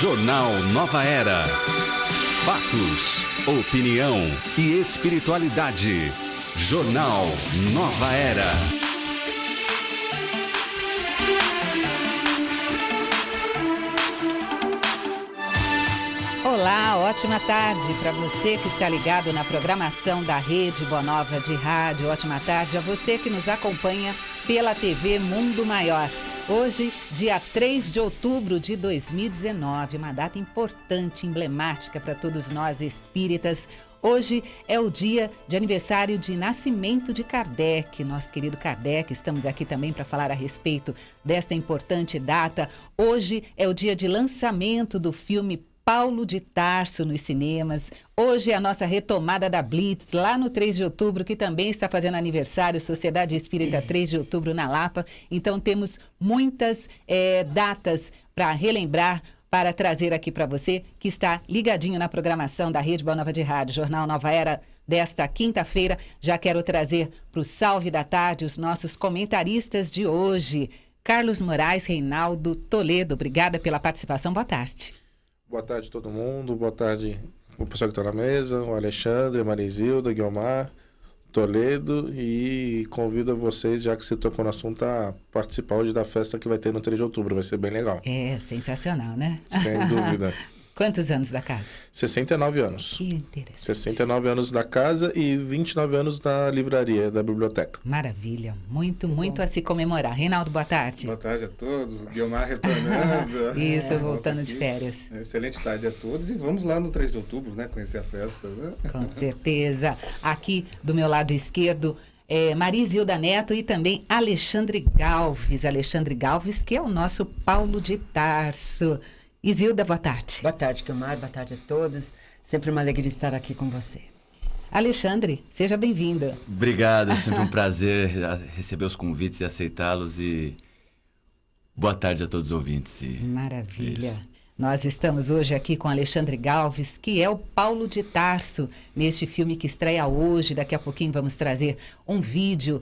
Jornal Nova Era. Fatos, opinião e espiritualidade. Jornal Nova Era. Olá, ótima tarde para você que está ligado na programação da Rede Boa Nova de Rádio. Ótima tarde a você que nos acompanha pela TV Mundo Maior. Hoje, dia 3 de outubro de 2019, uma data importante, emblemática para todos nós espíritas. Hoje é o dia de aniversário de nascimento de Kardec, nosso querido Kardec. Estamos aqui também para falar a respeito desta importante data. Hoje é o dia de lançamento do filme Paulo de Tarso nos cinemas. Hoje é a nossa retomada da Blitz, lá no 3 de outubro, que também está fazendo aniversário, Sociedade Espírita 3 de outubro na Lapa. Então temos muitas datas para relembrar, para trazer aqui para você, que está ligadinho na programação da Rede Boa Nova de Rádio, Jornal Nova Era, desta quinta-feira. Já quero trazer para o Salve da Tarde os nossos comentaristas de hoje. Carlos Moraes, Reinaldo Toledo, obrigada pela participação, boa tarde. Boa tarde a todo mundo, boa tarde o pessoal que está na mesa, o Alexandre, a Marizilda, Guilmar, Toledo, e convido vocês, já que você tocou no assunto, a participar hoje da festa que vai ter no 3 de outubro, vai ser bem legal. É, sensacional, né? Sem dúvida. Quantos anos da casa? 69 anos. Que interessante. 69 anos da casa e 29 anos da livraria, da biblioteca. Maravilha. Muito a se comemorar. Reinaldo, boa tarde. Boa tarde a todos. Guilmar retornando. Isso, voltando de férias. Excelente tarde a todos. E vamos lá no 3 de outubro, né? Conhecer a festa. Né? Com certeza. Aqui do meu lado esquerdo, Marizilda Neto e também Alexandre Galves. Alexandre Galves, que é o nosso Paulo de Tarso. Isilda, boa tarde. Boa tarde, Guilmar. Boa tarde a todos. Sempre uma alegria estar aqui com você. Alexandre, seja bem-vindo. Obrigado, é sempre um prazer receber os convites e aceitá-los. E boa tarde a todos os ouvintes. Maravilha. Isso. Nós estamos hoje aqui com Alexandre Galves, que é o Paulo de Tarso, neste filme que estreia hoje. Daqui a pouquinho vamos trazer um vídeo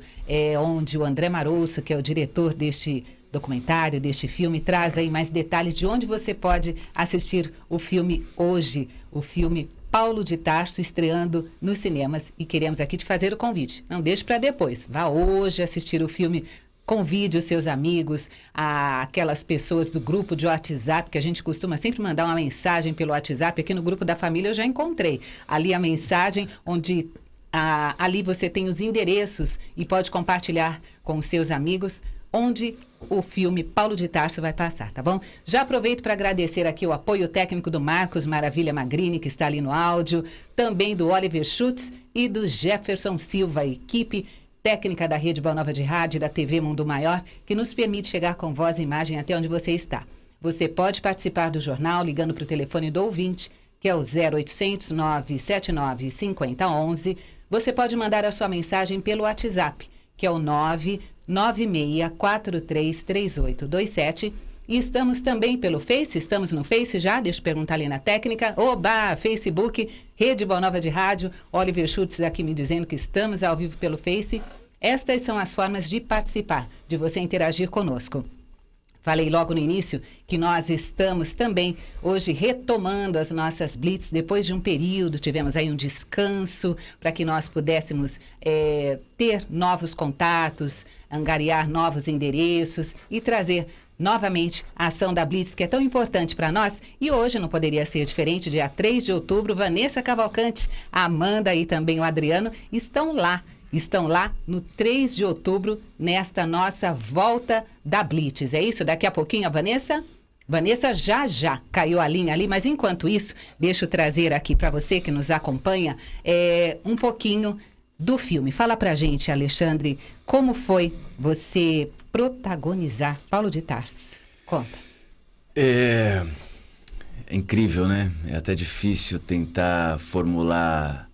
onde o André Marosso, que é o diretor deste documentário, deste filme, traz aí mais detalhes de onde você pode assistir o filme hoje, o filme Paulo de Tarso, estreando nos cinemas, e queremos aqui te fazer o convite. Não deixe para depois, vá hoje assistir o filme, convide os seus amigos, aquelas pessoas do grupo de WhatsApp, que a gente costuma sempre mandar uma mensagem pelo WhatsApp. Aqui no grupo da família eu já encontrei ali a mensagem onde ali você tem os endereços e pode compartilhar com os seus amigos onde o filme Paulo de Tarso vai passar, tá bom? Já aproveito para agradecer aqui o apoio técnico do Marcos Maravilha Magrini, que está ali no áudio, também do Oliver Schutz e do Jefferson Silva, a equipe técnica da Rede Boa Nova de Rádio e da TV Mundo Maior, que nos permite chegar com voz e imagem até onde você está. Você pode participar do jornal ligando para o telefone do ouvinte, que é o 0800 979 5011. Você pode mandar a sua mensagem pelo WhatsApp, que é o 996433827. E estamos também pelo Face, estamos no Face já, deixa eu perguntar ali na técnica. Oba, Facebook, Rede Boa Nova de Rádio, Oliver Schutz aqui me dizendo que estamos ao vivo pelo Face. Estas são as formas de participar, de você interagir conosco. Falei logo no início que nós estamos também hoje retomando as nossas blitz. Depois de um período, tivemos aí um descanso para que nós pudéssemos ter novos contatos, angariar novos endereços e trazer novamente a ação da Blitz, que é tão importante para nós. E hoje não poderia ser diferente, dia 3 de outubro, Vanessa Cavalcante, a Amanda e também o Adriano estão lá no 3 de outubro, nesta nossa volta da Blitz. É isso? Daqui a pouquinho a Vanessa? Vanessa já caiu a linha ali, mas enquanto isso, deixa eu trazer aqui para você que nos acompanha um pouquinho do filme. Fala pra gente, Alexandre, como foi você protagonizar Paulo de Tarso? Conta. É incrível, né? É até difícil tentar formular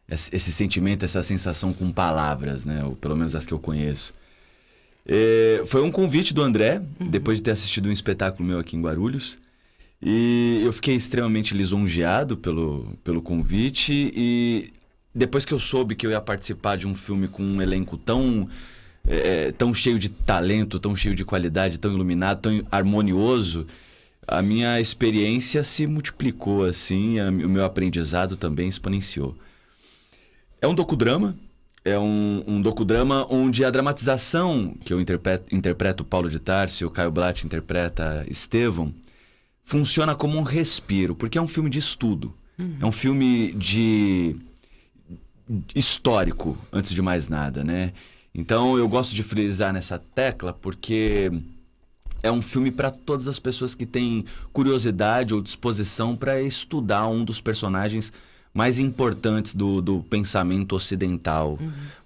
esse sentimento, essa sensação com palavras, né? Ou pelo menos as que eu conheço. Foi um convite do André, depois de ter assistido um espetáculo meu aqui em Guarulhos. E eu fiquei extremamente lisonjeado pelo convite. E depois que eu soube que eu ia participar de um filme com um elenco tão cheio de talento, tão cheio de qualidade, tão iluminado, tão harmonioso, a minha experiência se multiplicou assim, o meu aprendizado também exponenciou. É um docudrama, um docudrama onde a dramatização, que eu interpreto Paulo de Tarso e o Caio Blatt interpreta Estevão, funciona como um respiro, porque é um filme de estudo. É um filme histórico, antes de mais nada, né? Então eu gosto de frisar nessa tecla porque é um filme para todas as pessoas que têm curiosidade ou disposição para estudar um dos personagens mais importantes do pensamento ocidental.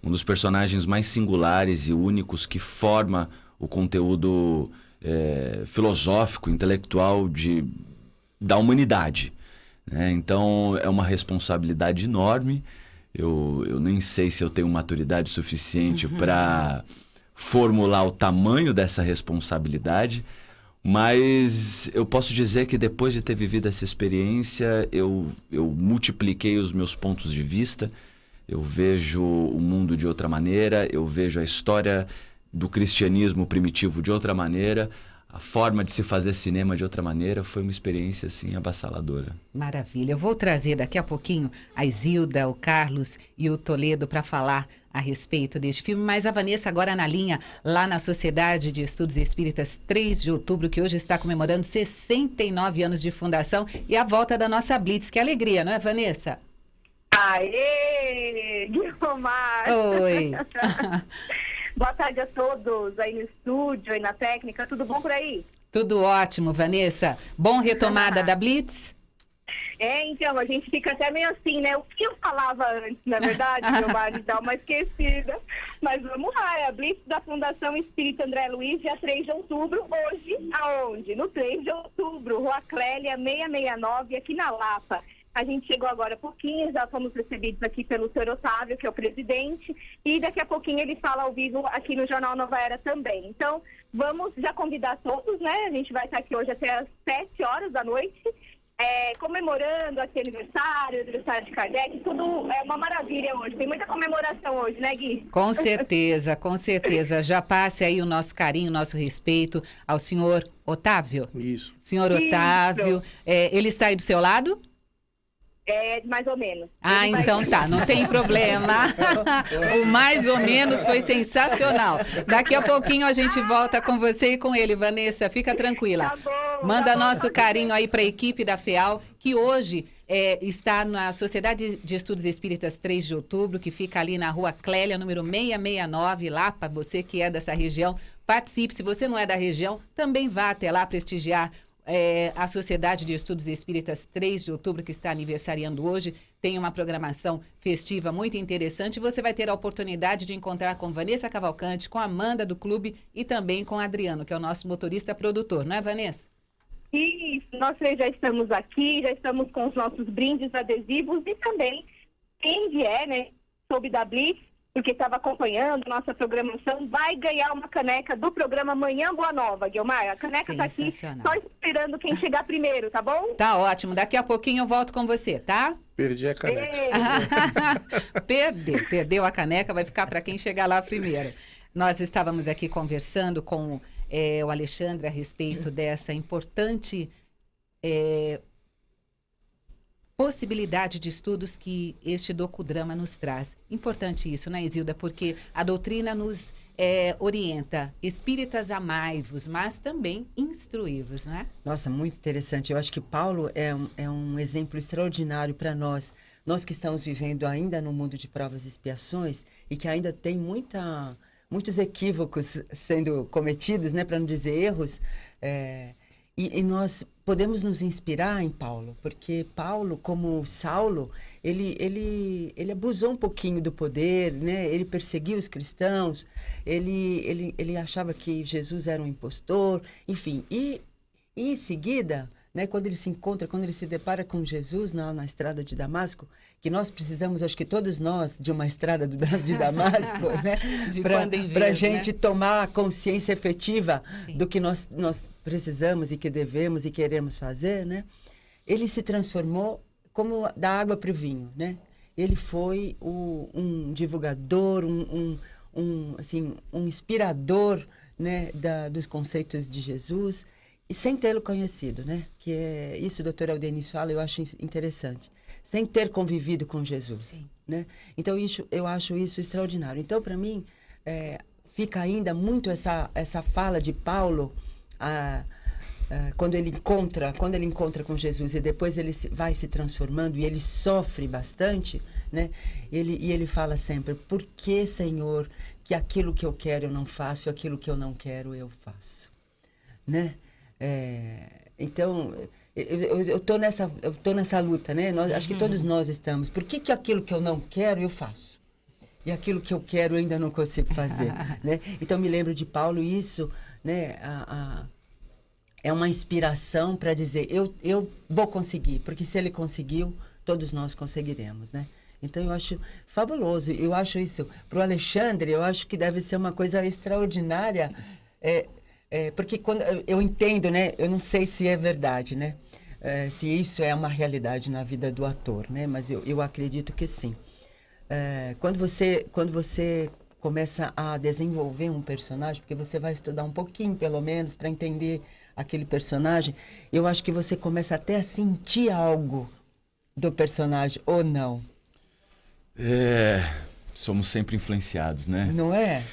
Um dos personagens mais singulares e únicos que forma o conteúdo filosófico, intelectual da humanidade, né? Então é uma responsabilidade enorme. Eu nem sei se eu tenho maturidade suficiente para formular o tamanho dessa responsabilidade, mas eu posso dizer que depois de ter vivido essa experiência, eu multipliquei os meus pontos de vista, eu vejo o mundo de outra maneira, eu vejo a história do cristianismo primitivo de outra maneira, a forma de se fazer cinema de outra maneira. Foi uma experiência, assim, avassaladora. Maravilha. Eu vou trazer daqui a pouquinho a Isilda, o Carlos e o Toledo para falar a respeito deste filme, mas a Vanessa agora na linha, lá na Sociedade de Estudos Espíritas 3 de outubro, que hoje está comemorando 69 anos de fundação e a volta da nossa Blitz. Que alegria, não é, Vanessa? Aê, Guilmar! Oi! Boa tarde a todos aí no estúdio, aí na técnica. Tudo bom por aí? Tudo ótimo, Vanessa. Bom retomada da Blitz? Então, a gente fica até meio assim, né? O que eu falava antes, na verdade, meu marido dá uma esquecida. Mas vamos lá, é a Blitz da Fundação Espírita André Luiz, dia 3 de outubro. Hoje, aonde? No 3 de outubro, Rua Clélia, 669, aqui na Lapa. A gente chegou agora há pouquinho, já fomos recebidos aqui pelo Sr. Otávio, que é o presidente, e daqui a pouquinho ele fala ao vivo aqui no Jornal Nova Era também. Então, vamos já convidar todos, né? A gente vai estar aqui hoje até às 7 horas da noite, comemorando aqui aniversário de Kardec, tudo é uma maravilha hoje. Tem muita comemoração hoje, né, Gui? Com certeza, com certeza. Já passe aí o nosso carinho, o nosso respeito ao senhor Otávio. Isso. Senhor Otávio, ele está aí do seu lado? Mais ou menos. Ah, então tá, não tem problema. O mais ou menos foi sensacional. Daqui a pouquinho a gente volta com você e com ele, Vanessa. Fica tranquila. Tá bom, Manda tá bom. nosso carinho aí para a equipe da FEAL, que hoje está na Sociedade de Estudos Espíritas 3 de outubro, que fica ali na Rua Clélia, número 669, lá para você que é dessa região. Participe. Se você não é da região, também vá até lá prestigiar a Sociedade de Estudos Espíritas 3 de outubro, que está aniversariando hoje, tem uma programação festiva muito interessante. Você vai ter a oportunidade de encontrar com Vanessa Cavalcante, com a Amanda do clube e também com o Adriano, que é o nosso motorista produtor, não é, Vanessa? Isso, nós três já estamos aqui, já estamos com os nossos brindes adesivos e também quem vier, né, soube da Blitz, porque estava acompanhando nossa programação, vai ganhar uma caneca do programa Manhã Boa Nova, Guilmar. A caneca está aqui só esperando quem chegar primeiro, tá bom? Tá ótimo. Daqui a pouquinho eu volto com você, tá? Perdi a caneca. Perdeu a caneca, vai ficar para quem chegar lá primeiro. Nós estávamos aqui conversando com o Alexandre a respeito dessa importante possibilidade de estudos que este docudrama nos traz. Importante isso, né, Isilda? Porque a doutrina nos orienta. Espíritas, amai-vos, mas também instruí-vos, né? Nossa, muito interessante. Eu acho que Paulo é um exemplo extraordinário para nós. Nós que estamos vivendo ainda no mundo de provas e expiações e que ainda tem muitos equívocos sendo cometidos, né, para não dizer erros, e nós podemos nos inspirar em Paulo, porque Paulo, como Saulo, ele abusou um pouquinho do poder, né? Ele perseguiu os cristãos, ele achava que Jesus era um impostor, enfim. E em seguida, né, quando ele se depara com Jesus na estrada de Damasco, que nós precisamos, acho que todos nós, de uma estrada de Damasco, né? Para a gente, né, tomar consciência efetiva, sim, do que nós precisamos e que devemos e queremos fazer, né? Ele se transformou como da água para o vinho, né? Ele foi um divulgador, um inspirador, né, dos conceitos de Jesus. e sem tê-lo conhecido, né? Que é isso, o doutor Aldenis fala, eu acho interessante. Sem ter convivido com Jesus, sim, né? Então, eu acho isso extraordinário. Então, para mim, fica ainda muito essa fala de Paulo, quando ele encontra com Jesus e depois ele vai se transformando e ele sofre bastante, né? E ele fala sempre, por que, Senhor, que aquilo que eu quero eu não faço e aquilo que eu não quero eu faço, né? Então, eu tô nessa luta, né? Acho que todos nós estamos. Por que aquilo que eu não quero eu faço? E aquilo que eu quero eu ainda não consigo fazer, né? Então, me lembro de Paulo, isso, né? É uma inspiração para dizer, eu vou conseguir, porque se ele conseguiu, todos nós conseguiremos, né? Então, eu acho fabuloso. Eu acho isso, para o Alexandre, eu acho que deve ser uma coisa extraordinária, porque quando eu entendo, né? Eu não sei se é verdade, né? Se isso é uma realidade na vida do ator, né? Mas eu acredito que sim. Quando você começa a desenvolver um personagem, porque você vai estudar um pouquinho, pelo menos, para entender aquele personagem, eu acho que você começa até a sentir algo do personagem, ou não? Somos sempre influenciados, né? Não é?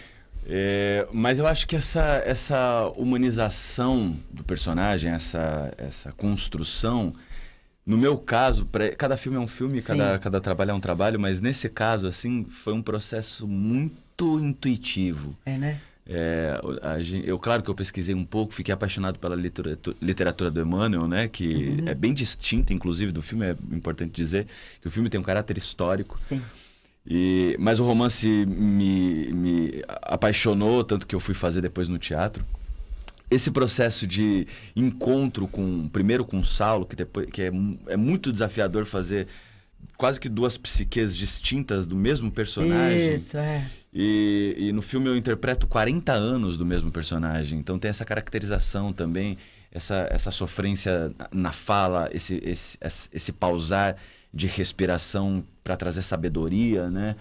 Mas eu acho que essa humanização do personagem, essa construção, no meu caso, cada filme é um filme, cada trabalho é um trabalho, mas nesse caso, assim, foi um processo muito intuitivo. Né? Claro que eu pesquisei um pouco, fiquei apaixonado pela literatura do Emmanuel, né? Que é bem distinta, inclusive, do filme. É importante dizer que o filme tem um caráter histórico. Sim. Mas o romance me apaixonou, tanto que eu fui fazer depois no teatro. Esse processo de encontro primeiro com Saulo, que é muito desafiador fazer quase que duas psiques distintas do mesmo personagem. Isso, E no filme eu interpreto 40 anos do mesmo personagem. Então tem essa caracterização também, essa sofrência na fala, esse pausar de respiração para trazer sabedoria, né?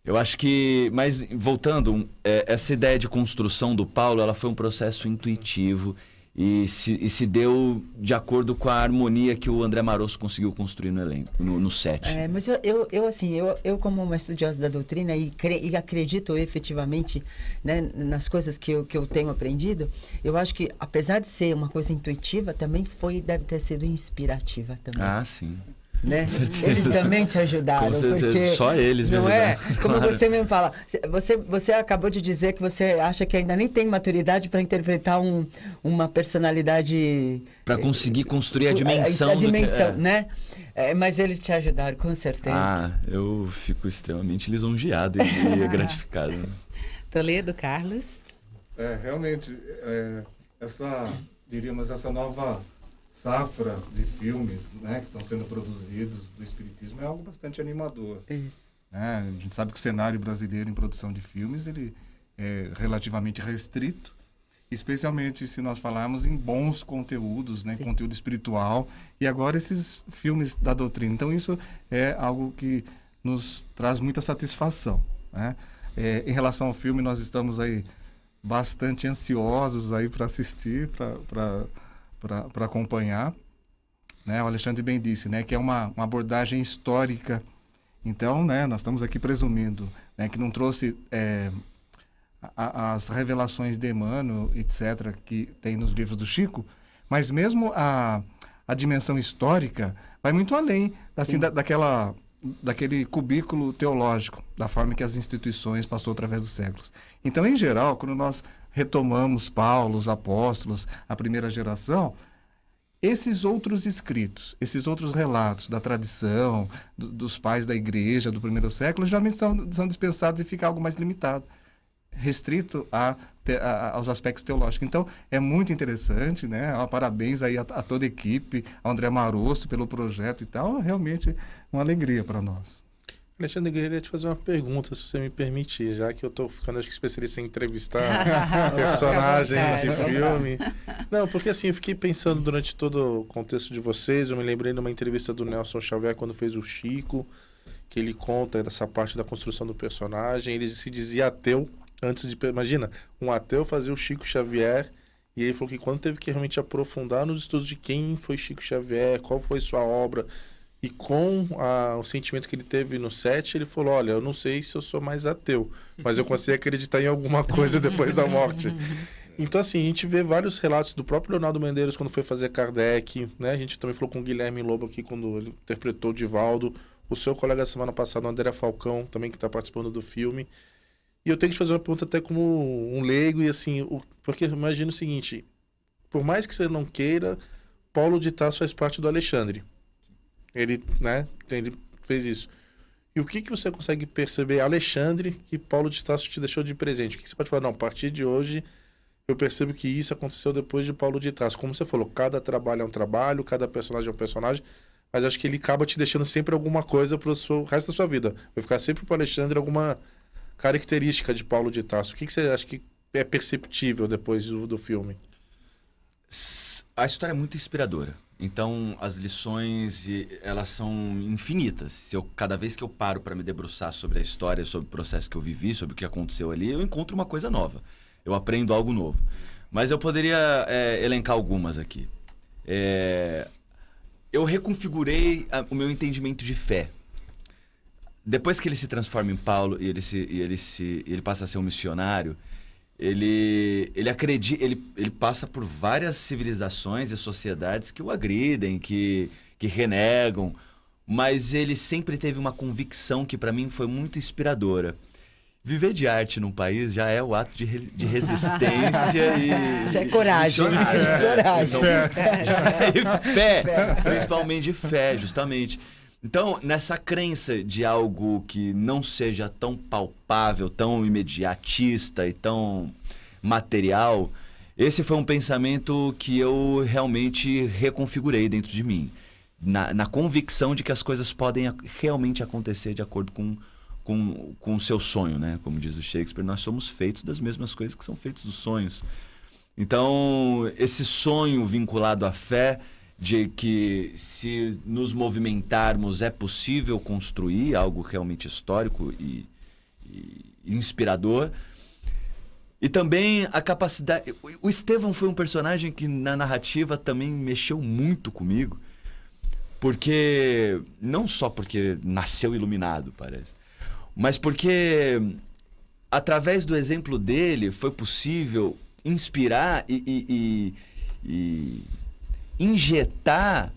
Eu acho que, mas voltando, essa ideia de construção do Paulo, ela foi um processo intuitivo e se deu de acordo com a harmonia que o André Marosso conseguiu construir no elenco, no set. Mas eu como uma estudiosa da doutrina e acredito efetivamente, né, nas coisas que eu tenho aprendido, eu acho que apesar de ser uma coisa intuitiva, também deve ter sido inspirativa também. Ah, sim. Né? Eles também te ajudaram. Com certeza, porque, só eles me não ajudaram. Como Claro. você mesmo fala, você acabou de dizer que você acha que ainda nem tem maturidade para interpretar uma personalidade... Para conseguir construir a dimensão. A dimensão, né? Mas eles te ajudaram, com certeza. Eu fico extremamente lisonjeado e gratificado. Toledo, Carlos? Realmente, essa nova safra de filmes, né, que estão sendo produzidos do Espiritismo é algo bastante animador. Isso. A gente sabe que o cenário brasileiro em produção de filmes ele é relativamente restrito, especialmente se nós falarmos em bons conteúdos, né, conteúdo espiritual, e agora esses filmes da doutrina. Então isso é algo que nos traz muita satisfação, né? Em relação ao filme, nós estamos aí bastante ansiosos aí para assistir, para acompanhar, né? O Alexandre bem disse, né, que é uma abordagem histórica. Então, né, nós estamos aqui presumindo, né, que não trouxe as revelações de Emmanuel, etc., que tem nos livros do Chico, mas mesmo a dimensão histórica vai muito além assim, daquele cubículo teológico, da forma que as instituições passou através dos séculos. Então, em geral, quando nós retomamos Paulo, os apóstolos, a primeira geração, esses outros escritos, esses outros relatos da tradição, dos pais da igreja do primeiro século, geralmente são dispensados e fica algo mais limitado, restrito aos aspectos teológicos. Então, é muito interessante, né? Parabéns aí a toda a equipe, ao André Marosso pelo projeto e tal, realmente uma alegria para nós. Alexandre, eu queria te fazer uma pergunta, se você me permitir, já que eu estou ficando, acho que, especialista em entrevistar personagens de filme. Não, porque assim, eu fiquei pensando durante todo o contexto de vocês, eu me lembrei de uma entrevista do Nelson Xavier quando fez o Chico, que ele conta dessa parte da construção do personagem, ele se dizia ateu, antes de... Imagina, um ateu fazer o Chico Xavier E ele falou que quando teve que realmente aprofundar nos estudos de quem foi Chico Xavier, qual foi sua obra, e com o sentimento que ele teve no set, ele falou, olha, eu não sei se eu sou mais ateu, mas eu consigo acreditar em alguma coisa depois da morte. Então, assim, a gente vê vários relatos do próprio Leonardo Medeiros quando foi fazer Kardec, né? A gente também falou com o Guilherme Lobo aqui quando ele interpretou o Divaldo, o seu colega semana passada, o André Falcão, também que está participando do filme. E eu tenho que te fazer uma pergunta até como um leigo, e assim, porque imagina o seguinte, por mais que você não queira, Paulo de Tarso faz parte do Alexandre. Ele, né, ele fez isso. E o que você consegue perceber, Alexandre, que Paulo de Tarso te deixou de presente? O que você pode falar? Não, a partir de hoje, eu percebo que isso aconteceu depois de Paulo de Tarso. Como você falou, cada trabalho é um trabalho, cada personagem é um personagem, mas acho que ele acaba te deixando sempre alguma coisa para o resto da sua vida. Vai ficar sempre para o Alexandre alguma característica de Paulo de Tarso. O que você acha que é perceptível depois do filme? A história é muito inspiradora. Então, as lições, elas são infinitas. Cada vez que eu paro para me debruçar sobre a história, sobre o processo que eu vivi, sobre o que aconteceu ali, eu encontro uma coisa nova. Eu aprendo algo novo. Mas eu poderia elencar algumas aqui. Eu reconfigurei o meu entendimento de fé. Depois que ele se transforma em Paulo e ele passa a ser um missionário, ele passa por várias civilizações e sociedades que o agridem, que renegam, mas ele sempre teve uma convicção que para mim foi muito inspiradora. Viver de arte num país já é o ato de resistência e... Já é coragem. Fé, principalmente de fé, justamente. Então, nessa crença de algo que não seja tão palpável, tão imediatista e tão material, esse foi um pensamento que eu realmente reconfigurei dentro de mim. Na convicção de que as coisas podem realmente acontecer de acordo com o seu sonho, né? Como diz o Shakespeare, nós somos feitos das mesmas coisas que são feitos dos sonhos. Então, esse sonho vinculado à fé, de que se nos movimentarmos é possível construir algo realmente histórico e inspirador. E também a capacidade... O Estevão foi um personagem que na narrativa também mexeu muito comigo, porque não só porque nasceu iluminado, parece, mas porque através do exemplo dele foi possível inspirar e injetar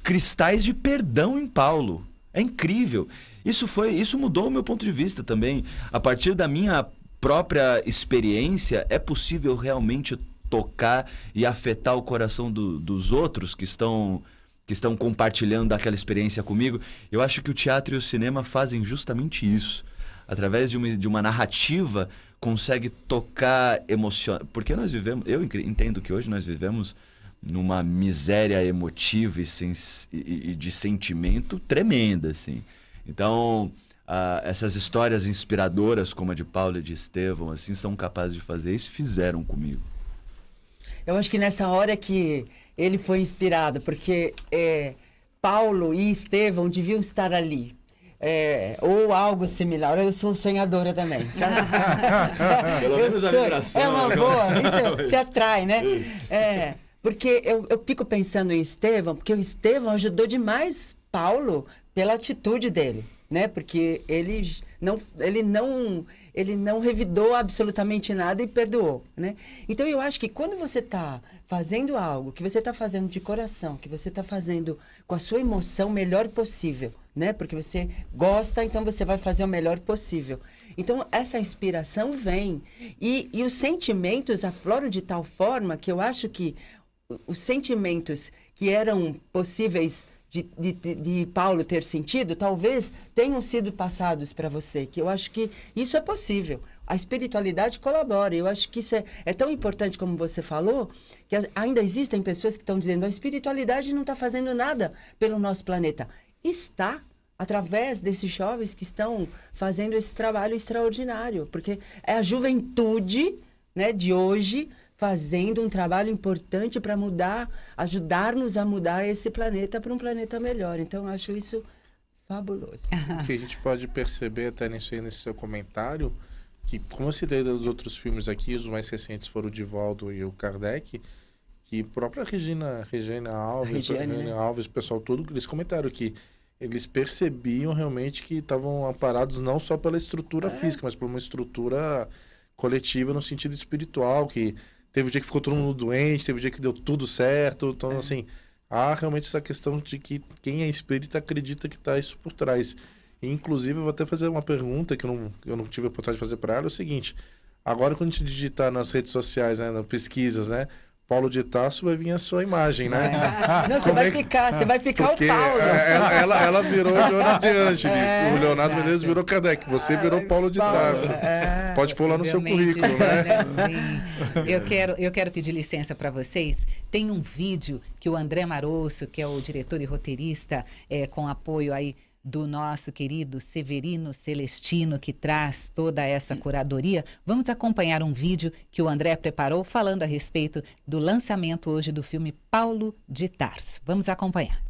cristais de perdão em Paulo. É incrível. Isso mudou o meu ponto de vista também. A partir da minha própria experiência, é possível realmente tocar e afetar o coração dos outros que estão compartilhando aquela experiência comigo. Eu acho que o teatro e o cinema fazem justamente isso. Através de uma narrativa, consegue tocar emoção. Porque nós vivemos... Eu entendo que hoje nós vivemos numa miséria emotiva e de sentimento tremenda, assim. Então, essas histórias inspiradoras, como a de Paulo e de Estevão, assim, são capazes de fazer isso, fizeram comigo. Eu acho que nessa hora que ele foi inspirado, porque Paulo e Estevão deviam estar ali. Ou algo similar. Eu sou sonhadora também, sabe? Pelo menos a vibração. É uma boa, isso se atrai, né? Porque eu fico pensando em Estevão, porque o Estevão ajudou demais Paulo pela atitude dele, né? Porque ele não revidou absolutamente nada e perdoou, né? Então, eu acho que quando você está fazendo algo, que você está fazendo de coração, que você está fazendo com a sua emoção melhor possível, né? Porque você gosta, então você vai fazer o melhor possível. Então, essa inspiração vem. E os sentimentos afloram de tal forma que eu acho que os sentimentos que eram possíveis de Paulo ter sentido, talvez tenham sido passados para você, que eu acho que isso é possível. A espiritualidade colabora. Eu acho que isso é tão importante, como você falou, que ainda existem pessoas que estão dizendo a espiritualidade não está fazendo nada pelo nosso planeta. Está, através desses jovens que estão fazendo esse trabalho extraordinário, porque é a juventude, né, de hoje fazendo um trabalho importante para ajudar-nos a mudar esse planeta para um planeta melhor. Então, eu acho isso fabuloso. O que a gente pode perceber até nesse seu comentário, que, como eu citei dos outros filmes aqui, os mais recentes foram o Divaldo e o Kardec, que a própria Regina Alves, Alves, o pessoal todo, eles comentaram que eles percebiam realmente que estavam amparados não só pela estrutura física, mas por uma estrutura coletiva no sentido espiritual, que teve um dia que ficou todo mundo doente, teve um dia que deu tudo certo. Então, assim, há realmente essa questão de que quem é espírita acredita que está isso por trás. E, inclusive, eu vou até fazer uma pergunta que eu não tive a oportunidade de fazer para ela, é o seguinte: agora, quando a gente digitar nas redes sociais, né, nas pesquisas, né, Paulo de Tarso, vai vir a sua imagem, né? Não, você vai ficar porque o Paulo. Ela virou Joana de Ângeles, o Leonardo Menezes virou Kardec, você virou Paulo de Tarso. Pode pôr lá no seu currículo, né? Sim. Eu quero pedir licença para vocês. Tem um vídeo que o André Marosso, que é o diretor e roteirista, com apoio aí do nosso querido Severino Celestino, que traz toda essa curadoria. Vamos acompanhar um vídeo que o André preparou falando a respeito do lançamento hoje do filme Paulo de Tarso. Vamos acompanhar.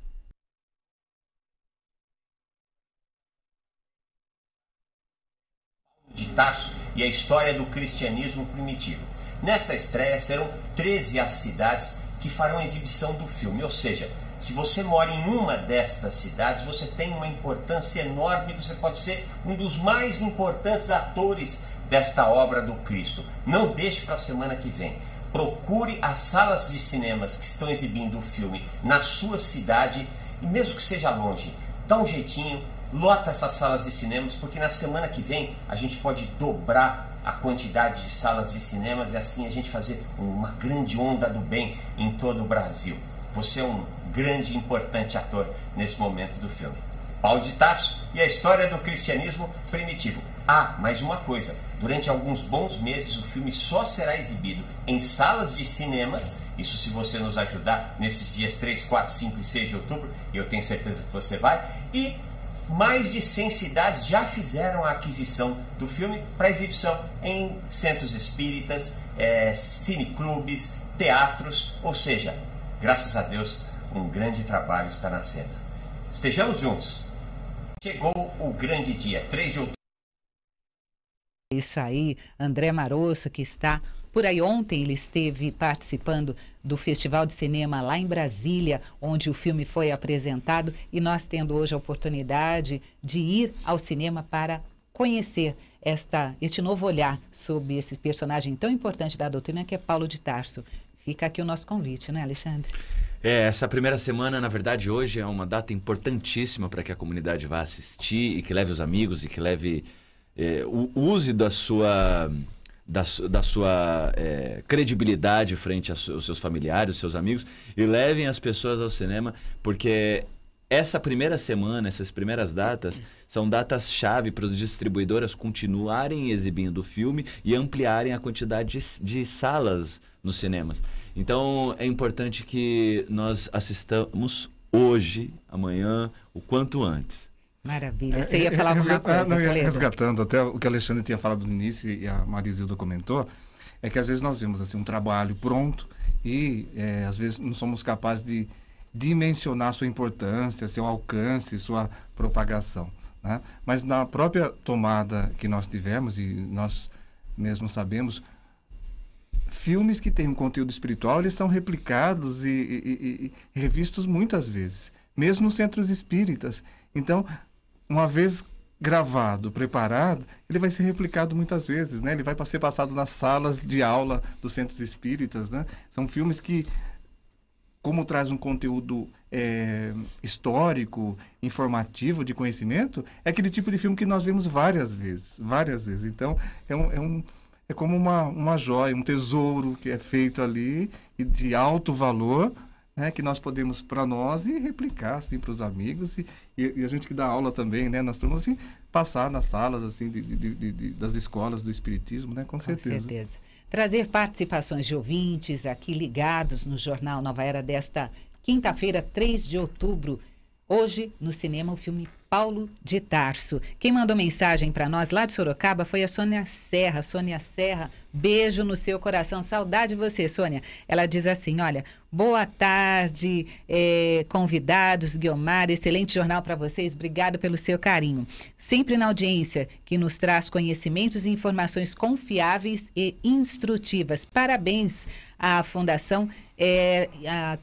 Paulo de Tarso e a história do cristianismo primitivo. Nessa estreia serão 13 as cidades que farão a exibição do filme, ou seja, se você mora em uma destas cidades, você tem uma importância enorme, você pode ser um dos mais importantes atores desta obra do Cristo. Não deixe para a semana que vem. Procure as salas de cinemas que estão exibindo o filme na sua cidade, e mesmo que seja longe, dá um jeitinho, lota essas salas de cinemas, porque na semana que vem a gente pode dobrar a quantidade de salas de cinemas e assim a gente fazer uma grande onda do bem em todo o Brasil. Você é um grande e importante ator nesse momento do filme. Paulo de Tarso e a história do cristianismo primitivo. Mais uma coisa. Durante alguns bons meses o filme só será exibido em salas de cinemas. Isso se você nos ajudar nesses dias 3, 4, 5 e 6 de outubro. E eu tenho certeza que você vai. E mais de 100 cidades já fizeram a aquisição do filme para exibição em centros espíritas, cineclubes, teatros, ou seja, graças a Deus, um grande trabalho está nascendo. Estejamos juntos. Chegou o grande dia, 3 de outubro. Isso aí, André Marosso, que está por aí. Ontem ele esteve participando do Festival de Cinema lá em Brasília, onde o filme foi apresentado, e nós tendo hoje a oportunidade de ir ao cinema para conhecer este novo olhar sobre esse personagem tão importante da doutrina que é Paulo de Tarso. Fica aqui o nosso convite, né, Alexandre? Essa primeira semana, na verdade, hoje é uma data importantíssima para que a comunidade vá assistir e que leve os amigos e que leve use da sua credibilidade frente aos seus familiares, aos seus amigos, e levem as pessoas ao cinema, porque essa primeira semana, essas primeiras datas, são datas-chave para as distribuidoras continuarem exibindo o filme e ampliarem a quantidade de salas nos cinemas. Então, é importante que nós assistamos hoje, amanhã, o quanto antes. Maravilha. Você ia falar alguma coisa, resgatando até o que a Alexandre tinha falado no início e a Marizilda comentou, é que às vezes nós vemos assim, um trabalho pronto e às vezes não somos capazes de dimensionar sua importância, seu alcance, sua propagação, né? Mas na própria tomada que nós tivemos, e nós mesmos sabemos, filmes que têm um conteúdo espiritual, eles são replicados e revistos muitas vezes, mesmo nos centros espíritas. Então, uma vez gravado, preparado, ele vai ser replicado muitas vezes, né? Ele vai ser passado nas salas de aula dos centros espíritas, né? São filmes que, como traz um conteúdo histórico, informativo, de conhecimento, é aquele tipo de filme que nós vemos várias vezes. Então, é como uma joia, um tesouro que é feito ali e de alto valor, né, que nós podemos para nós e replicar assim, para os amigos e a gente que dá aula também, né, nas turmas, assim, passar nas salas assim, das escolas do Espiritismo, né, com certeza. Com certeza. Trazer participações de ouvintes aqui ligados no Jornal Nova Era desta quinta-feira, 3 de outubro. Hoje, no cinema, o filme Paulo de Tarso. Quem mandou mensagem para nós lá de Sorocaba foi a Sônia Serra. Sônia Serra Beijo no seu coração. Saudade de você, Sônia. Ela diz assim, olha, boa tarde, convidados, Guiomar, excelente jornal para vocês. Obrigado pelo seu carinho. Sempre na audiência, que nos traz conhecimentos e informações confiáveis e instrutivas. Parabéns à Fundação,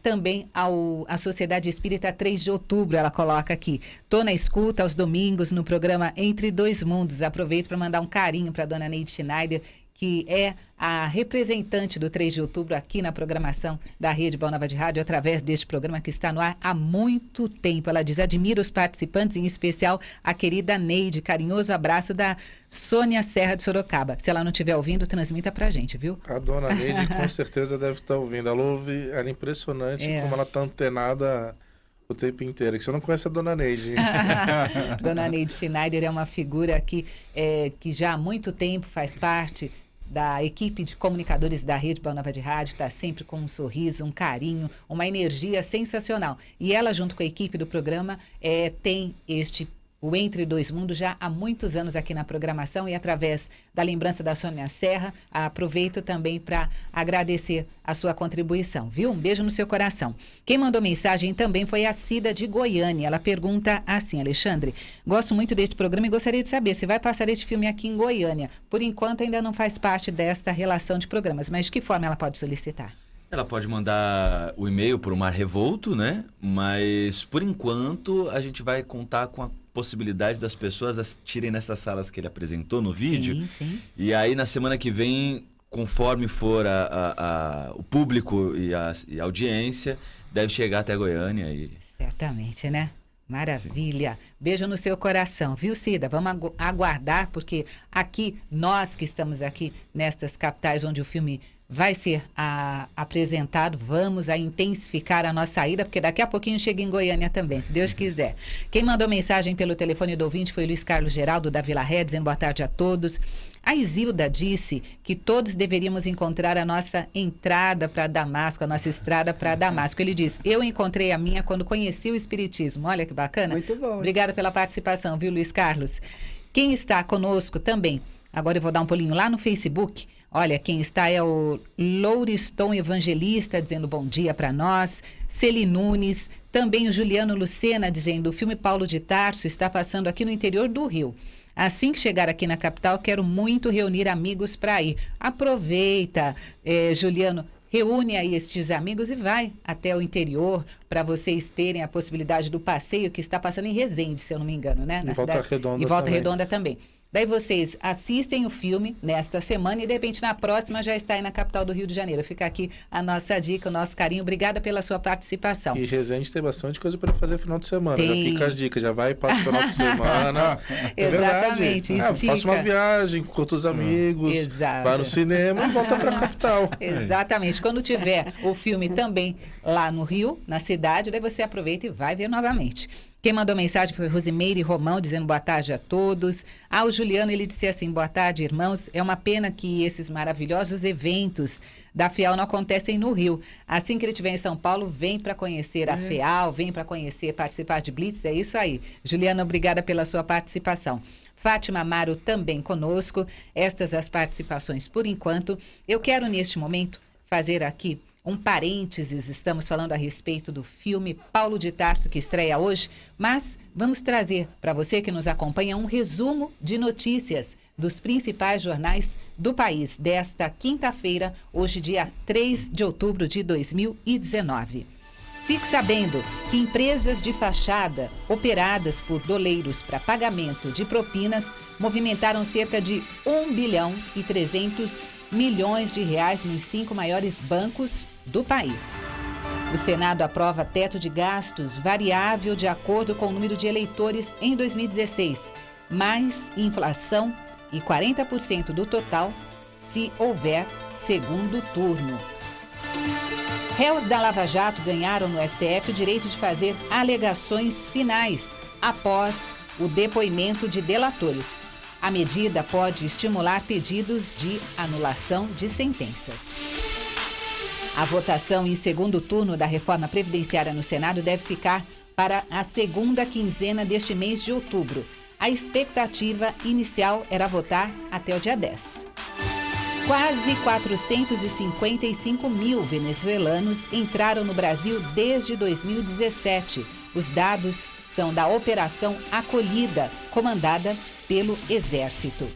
também à Sociedade Espírita 3 de Outubro, ela coloca aqui. Estou na escuta aos domingos no programa Entre Dois Mundos. Aproveito para mandar um carinho para a dona Neide Schneider, que é a representante do 3 de outubro aqui na programação da Rede Boa Nova de Rádio, através deste programa que está no ar há muito tempo. Ela diz, admira os participantes, em especial a querida Neide. Carinhoso abraço da Sônia Serra de Sorocaba. Se ela não estiver ouvindo, transmita pra gente, viu? A dona Neide com certeza deve estar ouvindo. Ela ouve, ela é impressionante como ela está antenada o tempo inteiro. Que você não conhece a dona Neide. Dona Neide Schneider é uma figura que já há muito tempo faz parte da equipe de comunicadores da Rede Boa Nova de Rádio, está sempre com um sorriso, um carinho, uma energia sensacional. E ela, junto com a equipe do programa, tem o Entre Dois Mundos já há muitos anos aqui na programação, e através da lembrança da Sônia Serra, aproveito também para agradecer a sua contribuição, viu? Um beijo no seu coração. Quem mandou mensagem também foi a Cida de Goiânia. Ela pergunta assim, Alexandre, gosto muito deste programa e gostaria de saber se vai passar este filme aqui em Goiânia. Por enquanto ainda não faz parte desta relação de programas, mas de que forma ela pode solicitar? Ela pode mandar o e-mail por Mar Revolto, né? Mas, por enquanto, a gente vai contar com a possibilidade das pessoas assistirem nessas salas que ele apresentou no vídeo. Sim, sim. E aí, na semana que vem, conforme for o público e a audiência, deve chegar até Goiânia. Certamente, né? Maravilha. Sim. Beijo no seu coração, viu, Cida? Vamos aguardar, porque aqui, nós que estamos aqui nestas capitais onde o filme vai ser apresentado, vamos intensificar a nossa ida, porque daqui a pouquinho chega em Goiânia também, se Deus quiser. Quem mandou mensagem pelo telefone do ouvinte foi o Luiz Carlos Geraldo, da Vila Ré, dizendo boa tarde a todos. A Isilda disse que todos deveríamos encontrar a nossa entrada para Damasco, a nossa estrada para Damasco. Ele diz, eu encontrei a minha quando conheci o Espiritismo. Olha que bacana. Muito bom. Obrigada pela participação, viu, Luiz Carlos? Quem está conosco também, agora eu vou dar um pulinho lá no Facebook. Olha, quem está é o Louriston Evangelista, dizendo bom dia para nós. Celi Nunes, também o Juliano Lucena, dizendo o filme Paulo de Tarso está passando aqui no interior do Rio. Assim que chegar aqui na capital, quero muito reunir amigos para ir. Aproveita, Juliano, reúne aí estes amigos e vai até o interior para vocês terem a possibilidade do passeio que está passando em Resende, se eu não me engano, né? Na cidade. E Volta Redonda também. Daí vocês assistem o filme nesta semana e, de repente, na próxima já está aí na capital do Rio de Janeiro. Fica aqui a nossa dica, o nosso carinho. Obrigada pela sua participação. E Resende tem bastante coisa para fazer no final de semana. Já fica as dicas, já vai e passa o final de semana. Exatamente, estica. Faça uma viagem, curta os amigos, vai no cinema e volta para a capital. Exatamente. Quando tiver o filme também lá no Rio, na cidade, daí você aproveita e vai ver novamente. Quem mandou mensagem foi Rosimeire Romão, dizendo boa tarde a todos. O Juliano, ele disse assim, boa tarde, irmãos. É uma pena que esses maravilhosos eventos da FEAL não acontecem no Rio. Assim que ele estiver em São Paulo, vem para conhecer a FEAL, vem para conhecer, participar de Blitz. É isso aí. Juliano, obrigada pela sua participação. Fátima Amaro também conosco. Estas as participações por enquanto. Eu quero, neste momento, fazer aqui um parênteses, estamos falando a respeito do filme Paulo de Tarso, que estreia hoje, mas vamos trazer para você que nos acompanha um resumo de notícias dos principais jornais do país desta quinta-feira, hoje dia 3 de outubro de 2019. Fique sabendo que empresas de fachada operadas por doleiros para pagamento de propinas movimentaram cerca de 1 bilhão e 300 milhões de reais nos 5 maiores bancos do país. O Senado aprova teto de gastos variável de acordo com o número de eleitores em 2016, mais inflação e 40% do total se houver segundo turno. Réus da Lava Jato ganharam no STF o direito de fazer alegações finais após o depoimento de delatores. A medida pode estimular pedidos de anulação de sentenças. A votação em segundo turno da reforma previdenciária no Senado deve ficar para a segunda quinzena deste mês de outubro. A expectativa inicial era votar até o dia 10. Quase 455 mil venezuelanos entraram no Brasil desde 2017. Os dados são da Operação Acolhida, comandada pelo Exército.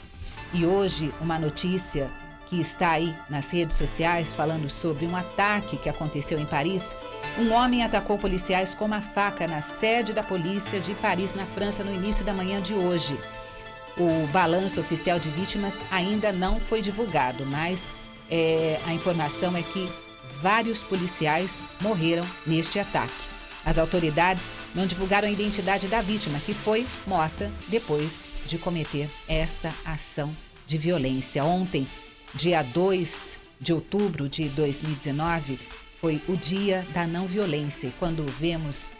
E hoje, uma notícia que está aí nas redes sociais falando sobre um ataque que aconteceu em Paris. Um homem atacou policiais com uma faca na sede da polícia de Paris, na França, no início da manhã de hoje. O balanço oficial de vítimas ainda não foi divulgado, mas a informação é que vários policiais morreram neste ataque. As autoridades não divulgaram a identidade da vítima, que foi morta depois de cometer esta ação de violência. Ontem, dia 2 de outubro de 2019, foi o dia da não violência. E quando vemos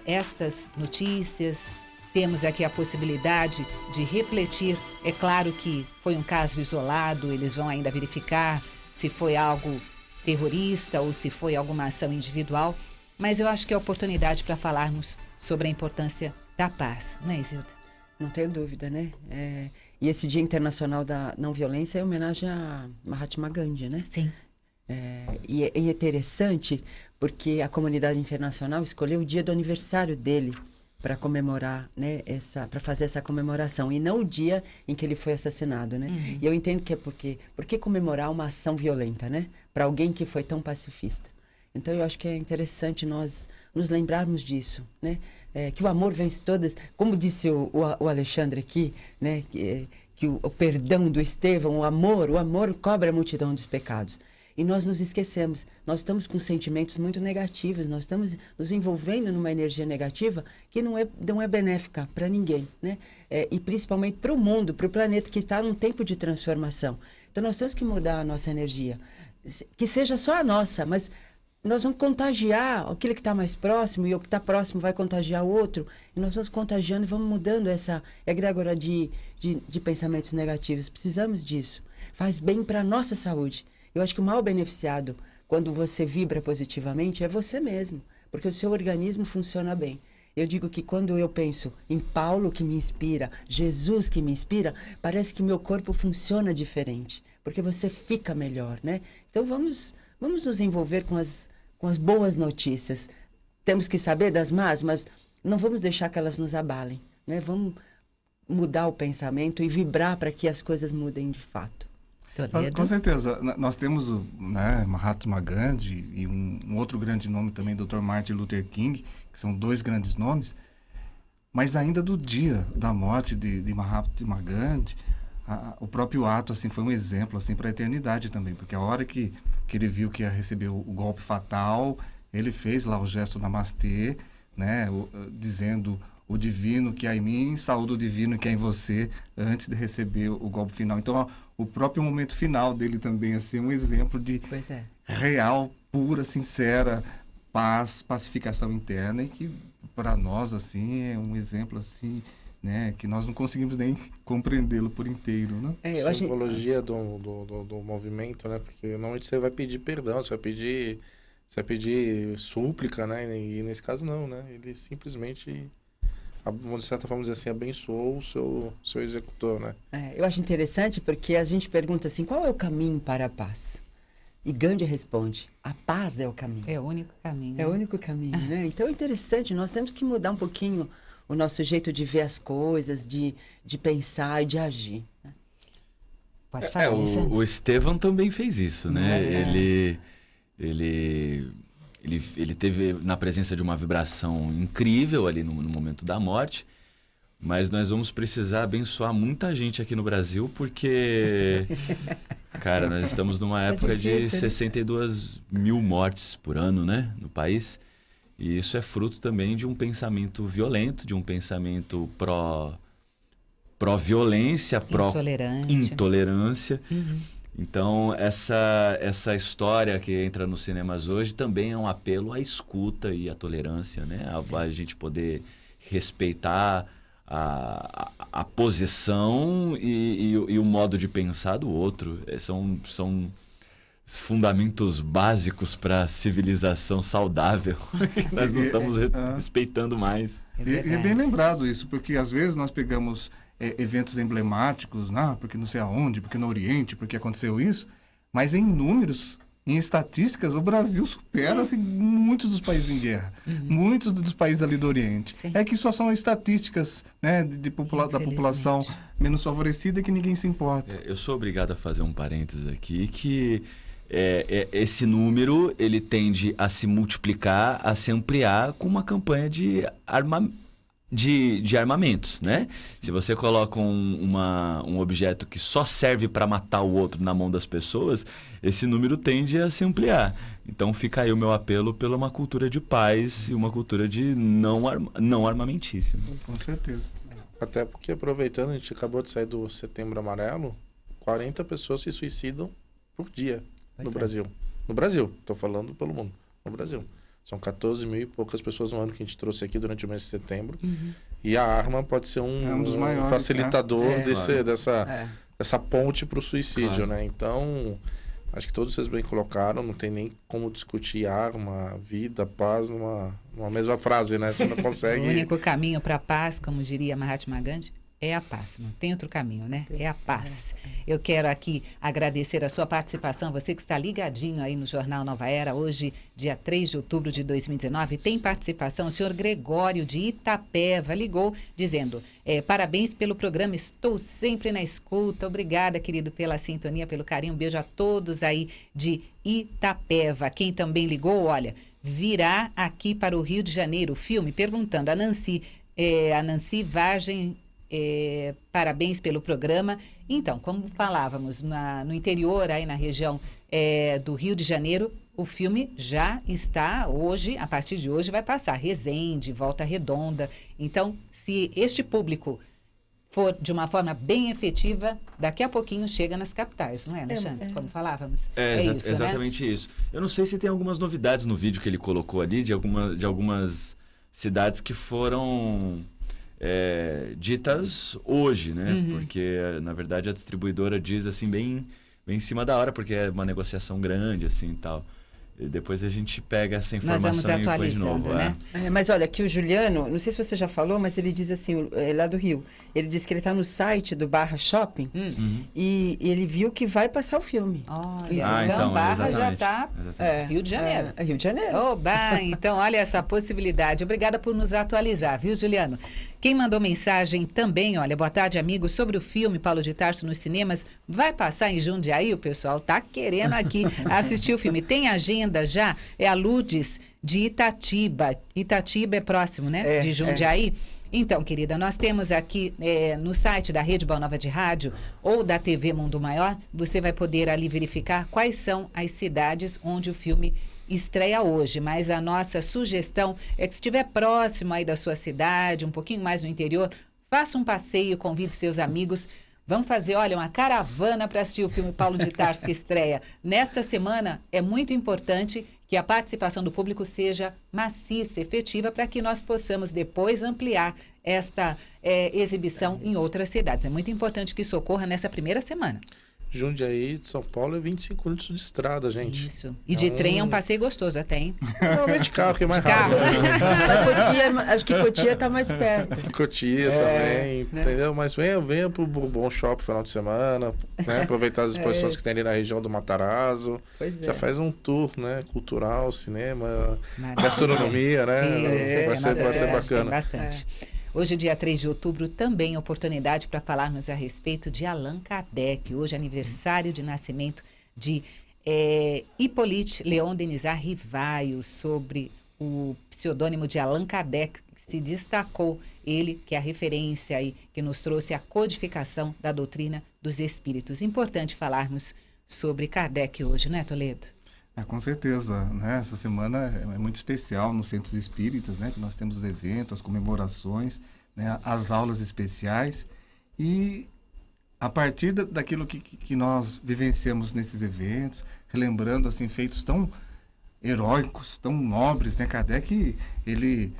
estas notícias, temos aqui a possibilidade de refletir. É claro que foi um caso isolado, eles vão ainda verificar se foi algo terrorista ou se foi alguma ação individual, mas eu acho que é oportunidade para falarmos sobre a importância da paz, não é, Isilda? Não tenho dúvida, né? E esse Dia Internacional da Não Violência é homenagem a Mahatma Gandhi, né? Sim. E é interessante porque a comunidade internacional escolheu o dia do aniversário dele para comemorar, né, para fazer essa comemoração, e não o dia em que ele foi assassinado, né? Uhum. E eu entendo que é por que comemorar uma ação violenta, né? Para alguém que foi tão pacifista. Então eu acho que é interessante nós nos lembrarmos disso, né? Que o amor vence todas, como disse o Alexandre aqui, né? Que o perdão do Estevão, o amor cobre a multidão dos pecados. E nós nos esquecemos, nós estamos com sentimentos muito negativos, nós estamos nos envolvendo numa energia negativa que não é benéfica para ninguém, né? E principalmente para o mundo, para o planeta que está num tempo de transformação. Então nós temos que mudar a nossa energia, que seja só a nossa, mas nós vamos contagiar aquele que está mais próximo, e o que está próximo vai contagiar o outro, e nós vamos contagiando e vamos mudando essa egrégora de pensamentos negativos. Precisamos disso, faz bem para a nossa saúde. Eu acho que o maior beneficiado, quando você vibra positivamente, é você mesmo, porque o seu organismo funciona bem. Eu digo que quando eu penso em Paulo, que me inspira, Jesus, que me inspira, parece que meu corpo funciona diferente, porque você fica melhor, né? Então vamos nos envolver com as boas notícias. Temos que saber das más, mas não vamos deixar que elas nos abalem, né? Vamos mudar o pensamento e vibrar para que as coisas mudem de fato. Com certeza. Nós temos, né, Mahatma Gandhi e um outro grande nome também, Dr. Martin Luther King, que são dois grandes nomes, mas ainda do dia da morte de Mahatma Gandhi, o próprio ato assim, foi um exemplo assim, para a eternidade também, porque a hora que ele viu que ia receber o golpe fatal, ele fez lá o gesto Namastê, né, dizendo: o divino que há em mim, saúde o divino que há em você, antes de receber o golpe final. Então, o próprio momento final dele também, assim, um exemplo de real, pura, sincera paz, pacificação interna, e que para nós, assim, é um exemplo, assim, né, que nós não conseguimos nem compreendê-lo por inteiro, né? A simbologia do movimento, né? Porque normalmente você vai pedir perdão, você vai pedir súplica, né? E nesse caso não, né? Ele simplesmente, de certa forma, dizer assim, abençoou o seu executor, né? Eu acho interessante porque a gente pergunta assim, qual é o caminho para a paz? E Gandhi responde, a paz é o caminho. É o único caminho. É o único caminho, né? Então é interessante, nós temos que mudar um pouquinho o nosso jeito de ver as coisas, de pensar e de agir, né? Pode falar, o Estevão também fez isso, né? Ele teve na presença de uma vibração incrível ali no momento da morte, mas nós vamos precisar abençoar muita gente aqui no Brasil, porque, cara, nós estamos numa época de 62 mil mortes por ano, né, no país, e isso é fruto também de um pensamento violento, de um pensamento pró-violência, pró-intolerância. Uhum. Então, essa história que entra nos cinemas hoje também é um apelo à escuta e à tolerância, né? A gente poder respeitar a posição e o modo de pensar do outro. São fundamentos básicos para a civilização saudável que nós não estamos respeitando mais. E é bem lembrado isso, porque às vezes nós pegamos eventos emblemáticos, porque não sei aonde, porque no Oriente, porque aconteceu isso, mas em números, em estatísticas, o Brasil supera assim, muitos dos países em guerra, muitos dos países ali do Oriente. Sim. É que só são estatísticas, né, da população menos favorecida que ninguém se importa. Eu sou obrigado a fazer um parênteses aqui, que esse número ele tende a se multiplicar, a se ampliar com uma campanha de armamentos, né? Se você coloca um objeto que só serve para matar o outro na mão das pessoas, esse número tende a se ampliar. Então fica aí o meu apelo pela uma cultura de paz e uma cultura de não armamentícia. Com certeza. Até porque, aproveitando, a gente acabou de sair do Setembro Amarelo, 40 pessoas se suicidam por dia no Brasil. No Brasil, estou falando pelo mundo. No Brasil. São 14 mil e poucas pessoas no ano que a gente trouxe aqui durante o mês de setembro. E a arma pode ser um dos maiores, facilitador claro. dessa ponte para o suicídio, Claro. né? Então, acho que todos vocês bem colocaram, não tem nem como discutir arma, vida, paz numa mesma frase, né? Você não consegue... O único caminho para a paz, como diria Mahatma Gandhi, é a paz. Não tem outro caminho, né? É a paz. Eu quero aqui agradecer a sua participação, você que está ligadinho aí no Jornal Nova Era, hoje, dia 3 de outubro de 2019, tem participação, o senhor Gregório de Itapeva ligou dizendo, parabéns pelo programa, estou sempre na escuta, obrigada, querido, pela sintonia, pelo carinho, um beijo a todos aí de Itapeva. Quem também ligou, olha, virá aqui para o Rio de Janeiro, o filme, perguntando a Nancy Vargem, parabéns pelo programa. Então, como falávamos, no interior, aí na região do Rio de Janeiro, o filme já está hoje, a partir de hoje, vai passar Resende, Volta Redonda. Então, se este público for de uma forma bem efetiva, daqui a pouquinho chega nas capitais, não é, Alexandre? Como falávamos. Isso, exatamente, né? Isso. Eu não sei se tem algumas novidades no vídeo que ele colocou ali, de algumas cidades que foram... ditas hoje, né? Porque, na verdade, a distribuidora diz assim, bem em cima da hora, porque é uma negociação grande, assim, e tal. E depois a gente pega essa informação Nós vamos atualizando, de novo, né? Mas olha, aqui o Juliano, não sei se você já falou, mas ele diz assim, lá do Rio, ele diz que ele está no site do Barra Shopping e ele viu que vai passar o filme. Olha, então Barra já está Rio de Janeiro. Rio de Janeiro. Oba, então olha essa possibilidade. Obrigada por nos atualizar, viu, Juliano? Quem mandou mensagem também, olha, boa tarde, amigos, sobre o filme Paulo de Tarso nos cinemas, vai passar em Jundiaí? O pessoal tá querendo aqui assistir o filme. Tem agenda já? É a Lourdes de Itatiba. Itatiba é próximo, né? De Jundiaí. Então, querida, nós temos aqui no site da Rede Boa Nova de Rádio ou da TV Mundo Maior, você vai poder ali verificar quais são as cidades onde o filme estreia hoje, mas a nossa sugestão é que se estiver próximo aí da sua cidade, um pouquinho mais no interior, faça um passeio, convide seus amigos, vamos fazer, olha, uma caravana para assistir o filme Paulo de Tarso que estreia nesta semana. É muito importante que a participação do público seja maciça, efetiva, para que nós possamos depois ampliar esta exibição em outras cidades. É muito importante que isso ocorra nessa primeira semana. Jundiaí de São Paulo é 25 minutos de estrada, gente. Isso. E de trem é um passeio gostoso até, hein? Normalmente de carro, que é mais de carro. rápido. Acho que Cotia está mais perto. Cotia também, né? Entendeu? Mas venha pro Bourbon Shop final de semana, né? Aproveitar as exposições que tem ali na região do Matarazzo. Já faz um tour, né? Cultural, cinema, gastronomia, né? Vai ser bacana. Bastante. Hoje, dia 3 de outubro, também oportunidade para falarmos a respeito de Allan Kardec. Hoje, aniversário de nascimento de Hippolyte Léon Denisard Rivaio, sobre o pseudônimo de Allan Kardec, que se destacou, ele que é a referência aí, que nos trouxe a codificação da doutrina dos espíritos. Importante falarmos sobre Kardec hoje, né, Toledo? Com certeza, né? Essa semana é muito especial nos centros espíritas, né? Que nós temos os eventos, as comemorações, né? As aulas especiais e a partir daquilo que nós vivenciamos nesses eventos, relembrando assim feitos tão heróicos, tão nobres, né? Kardec, ele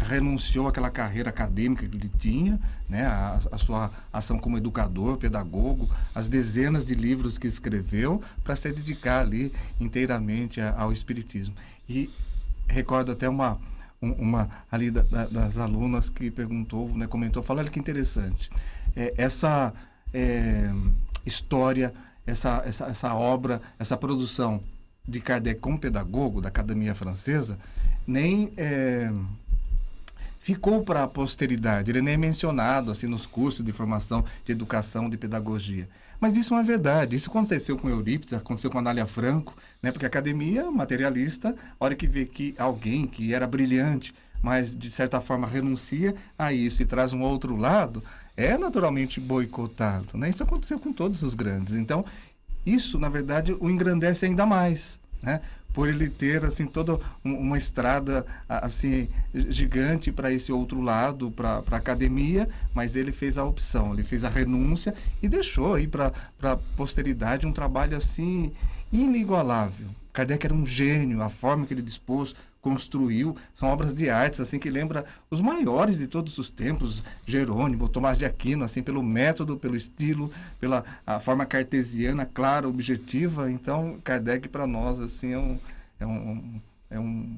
renunciou àquela carreira acadêmica que ele tinha, né? A sua ação como educador, pedagogo, as dezenas de livros que escreveu para se dedicar ali inteiramente ao espiritismo. E recordo até uma ali das alunas que perguntou, né, comentou, falou, olha que interessante, essa história, essa obra, essa produção de Kardec como pedagogo da Academia Francesa, nem ficou para a posteridade, ele nem é mencionado assim, nos cursos de formação, de educação, de pedagogia. Mas isso não é verdade. Isso aconteceu com Eurípides, aconteceu com Anália Franco, né? Porque a academia materialista, a hora que vê que alguém que era brilhante, mas de certa forma renuncia a isso e traz um outro lado, é naturalmente boicotado, né? Isso aconteceu com todos os grandes. Então, isso, na verdade, o engrandece ainda mais, né? Por ele ter assim toda uma estrada assim gigante para esse outro lado, para a academia, mas ele fez a opção, ele fez a renúncia e deixou aí para a posteridade um trabalho assim inigualável. Kardec era um gênio, a forma que ele dispôs, construiu, são obras de artes assim que lembra os maiores de todos os tempos, Jerônimo, Tomás de Aquino, assim pelo método, pelo estilo, pela a forma cartesiana, clara, objetiva. Então Kardec para nós assim é um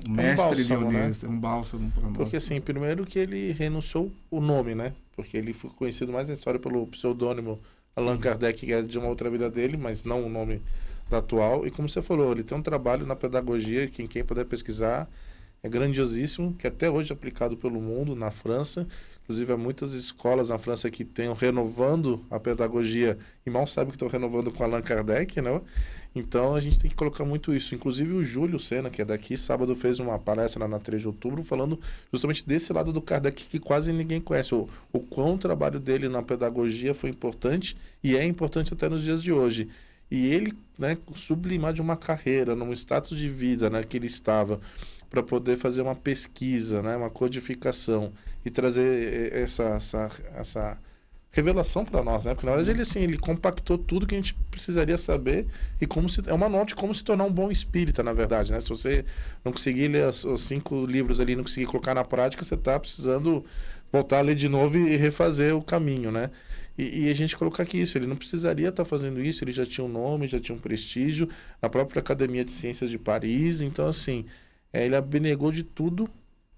mestre leonês, um bálsamo para nós. Porque assim, primeiro que ele renunciou o nome, né? Porque ele foi conhecido mais na história pelo pseudônimo Allan Kardec, que é de uma outra vida dele, mas não o nome da atual. E como você falou, ele tem um trabalho na pedagogia que quem puder pesquisar é grandiosíssimo, que até hoje é aplicado pelo mundo, na França. Inclusive há muitas escolas na França que estão renovando a pedagogia e mal sabem que estão renovando com Allan Kardec, né? Então a gente tem que colocar muito isso. Inclusive o Júlio Sena, que é daqui, sábado fez uma palestra na 3 de outubro falando justamente desse lado do Kardec que quase ninguém conhece. O quão o trabalho dele na pedagogia foi importante e é importante até nos dias de hoje. E ele, né, sublimar de uma carreira, num status de vida, né, que ele estava, para poder fazer uma pesquisa, né, uma codificação e trazer essa revelação para nós, né? Porque na verdade ele assim, ele compactou tudo que a gente precisaria saber e é uma nota de como se tornar um bom espírita, na verdade, né? Se você não conseguir ler os 5 livros ali, não conseguir colocar na prática, você está precisando voltar a ler de novo e refazer o caminho, né? E a gente colocar aqui isso, ele não precisaria estar fazendo isso, ele já tinha um nome, já tinha um prestígio, na própria Academia de Ciências de Paris, então assim, ele abnegou de tudo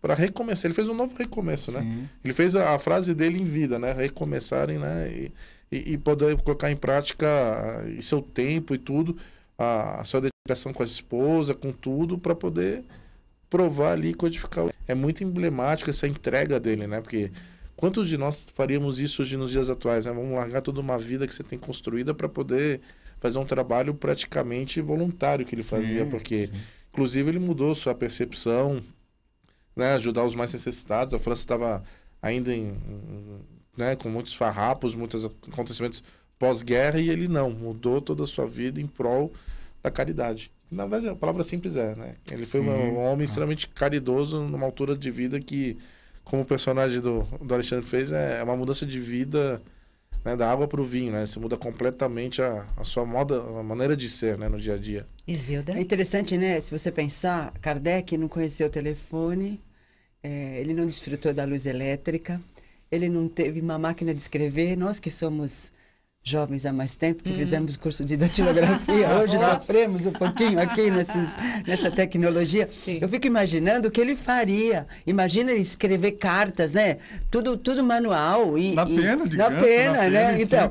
para recomeçar, ele fez um novo recomeço, né? Sim. Ele fez a frase dele em vida, né? Recomeçarem, né? E poder colocar em prática em seu tempo e tudo, a sua dedicação com a esposa, com tudo, para poder provar ali e codificar. É muito emblemático essa entrega dele, né? Porque quantos de nós faríamos isso hoje nos dias atuais, né? Vamos largar toda uma vida que você tem construída para poder fazer um trabalho praticamente voluntário que ele fazia, porque inclusive ele mudou sua percepção, né? Ajudar os mais necessitados. A França estava ainda né, com muitos farrapos, muitos acontecimentos pós-guerra, e ele não, mudou toda a sua vida em prol da caridade. Na verdade, a palavra simples né? Ele foi um homem extremamente caridoso numa altura de vida que, como o personagem do Alexandre fez, é uma mudança de vida, né, da água para o vinho, né? Você muda completamente a sua a maneira de ser, né, no dia a dia. Isilda? É interessante, né? Se você pensar, Kardec não conheceu o telefone, ele não desfrutou da luz elétrica, ele não teve uma máquina de escrever. Nós que somos jovens há mais tempo, que fizemos curso de datilografia, hoje sofremos um pouquinho aqui nessa tecnologia. Sim. Eu fico imaginando o que ele faria. Imagina ele escrever cartas, né? Tudo manual. Na pena, né? Então,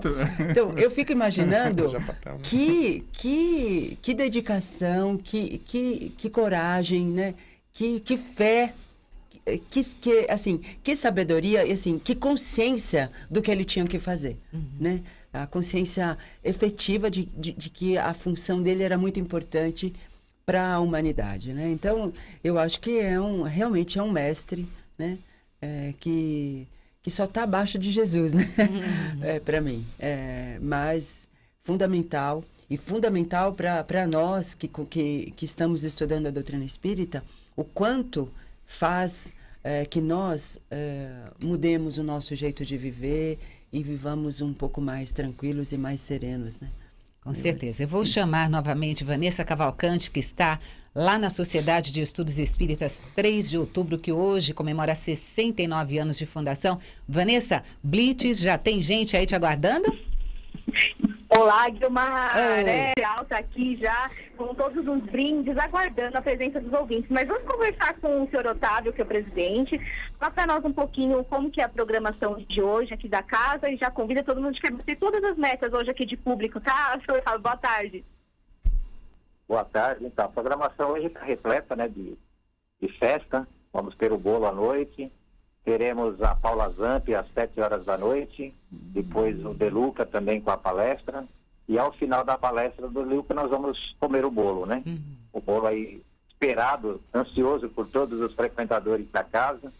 então, eu fico imaginando que dedicação, que coragem, né? Que fé, que sabedoria, assim, que consciência do que ele tinha que fazer, né? A consciência efetiva de que a função dele era muito importante para a humanidade, né? Então, eu acho que realmente é um mestre, né? Que só está abaixo de Jesus, né? Para mim. Mas fundamental para nós que estamos estudando a doutrina espírita, o quanto faz que nós mudemos o nosso jeito de viver e vivamos um pouco mais tranquilos e mais serenos, né? Com certeza. Eu vou chamar novamente Vanessa Cavalcante, que está lá na Sociedade de Estudos Espíritas 3 de outubro, que hoje comemora 69 anos de fundação. Vanessa, Blitz, já tem gente aí te aguardando? Olá, Guilmar, alta aqui já, com todos os brindes, aguardando a presença dos ouvintes. Mas vamos conversar com o senhor Otávio, que é o presidente, falar para nós um pouquinho como que é a programação de hoje aqui da casa, e já convida todo mundo que quer bater todas as metas hoje aqui de público, tá, senhor Otávio? Boa tarde. Boa tarde. Então, a programação hoje está repleta, né, de festa. Vamos ter o bolo à noite. Teremos a Paula Zamp às 7 horas da noite. Depois o Deluca também com a palestra. E ao final da palestra do Deluca nós vamos comer o bolo, né? O bolo aí esperado, ansioso por todos os frequentadores da casa.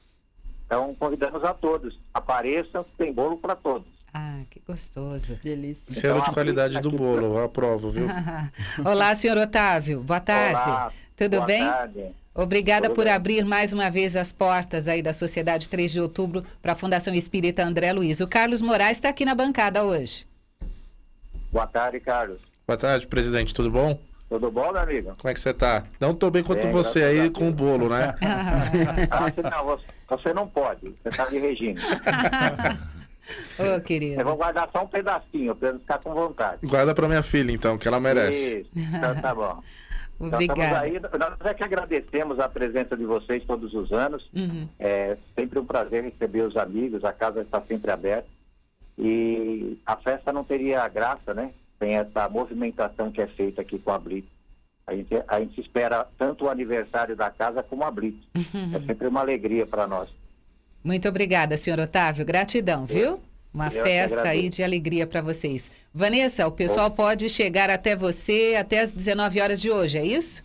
Então, convidamos a todos. Apareçam, tem bolo para todos. Ah, que gostoso. Delícia. Selo de qualidade do bolo, eu aprovo, viu? Olá, senhor Otávio. Boa tarde. Olá, Tudo boa bem? tarde. Obrigada Tudo por bem. abrir mais uma vez as portas aí da Sociedade 3 de Outubro para a Fundação Espírita André Luiz. O Carlos Moraes está aqui na bancada hoje. Boa tarde, Carlos. Boa tarde, presidente, tudo bom? Tudo bom, meu amigo? Como é que você tá? Não tô bem quanto Bem, você graças a aí Deus. com o bolo, né? Não, você não pode. Você está de regime. Ô, querido. Eu vou guardar só um pedacinho, para não ficar com vontade. Guarda pra minha filha, então, que ela merece. Isso, então tá bom. Então, estamos Obrigada. aí, nós é que agradecemos a presença de vocês todos os anos. É sempre um prazer receber os amigos, a casa está sempre aberta. E a festa não teria graça, né? Tem essa movimentação que é feita aqui com a Blitz. A gente espera tanto o aniversário da casa como a Blitz. É sempre uma alegria para nós. Muito obrigada, senhor Otávio. Gratidão, viu? Uma Eu que festa aí agradeço. de alegria para vocês. Vanessa, o pessoal pode chegar até você até as 19 horas de hoje, é isso?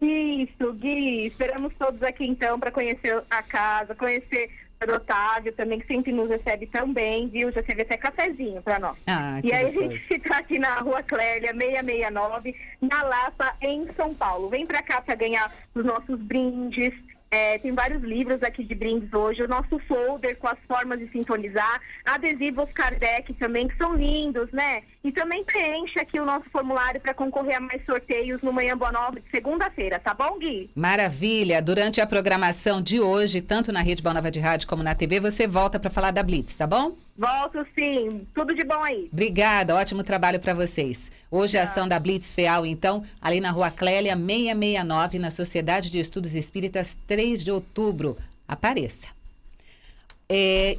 Isso, Gui. Esperamos todos aqui, então, para conhecer a casa, conhecer o senhor Otávio também, que sempre nos recebe tão bem, viu? Já teve até cafezinho para nós. Ah, que E aí a gostoso. gente está aqui na Rua Clélia, 669, na Lapa, em São Paulo. Vem para cá para ganhar os nossos brindes. Tem vários livros aqui de brindes hoje. O nosso folder com as formas de sintonizar. Adesivos Kardec também, que são lindos, né? E também preenche aqui o nosso formulário para concorrer a mais sorteios no Manhã Boa Nova de segunda-feira. Tá bom, Gui? Maravilha. Durante a programação de hoje, tanto na Rede Boa Nova de Rádio como na TV, você volta para falar da Blitz, tá bom? Volto sim. Tudo de bom aí. Obrigada, ótimo trabalho para vocês. Hoje a ação da Blitz FEAL, então, ali na Rua Clélia, 669, na Sociedade de Estudos Espíritas, 3 de outubro. Apareça.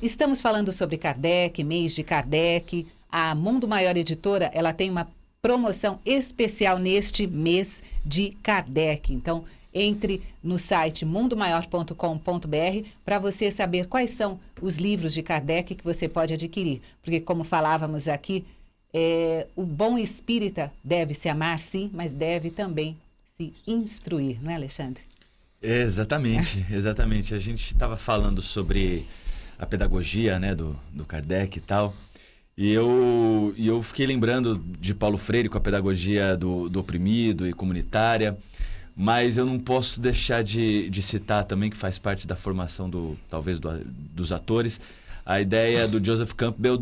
Estamos falando sobre Kardec, mês de Kardec. A Mundo Maior Editora, ela tem uma promoção especial neste mês de Kardec. Então, entre no site mundomaior.com.br para você saber quais são os livros de Kardec que você pode adquirir. Porque, como falávamos aqui, o bom espírita deve se amar, sim, mas deve também se instruir, não é, Alexandre? Exatamente, exatamente. A gente estava falando sobre a pedagogia, né, do Kardec e tal. E eu fiquei lembrando de Paulo Freire com a pedagogia do oprimido e comunitária. Mas eu não posso deixar de citar também, que faz parte da formação dos atores, a ideia do Joseph Campbell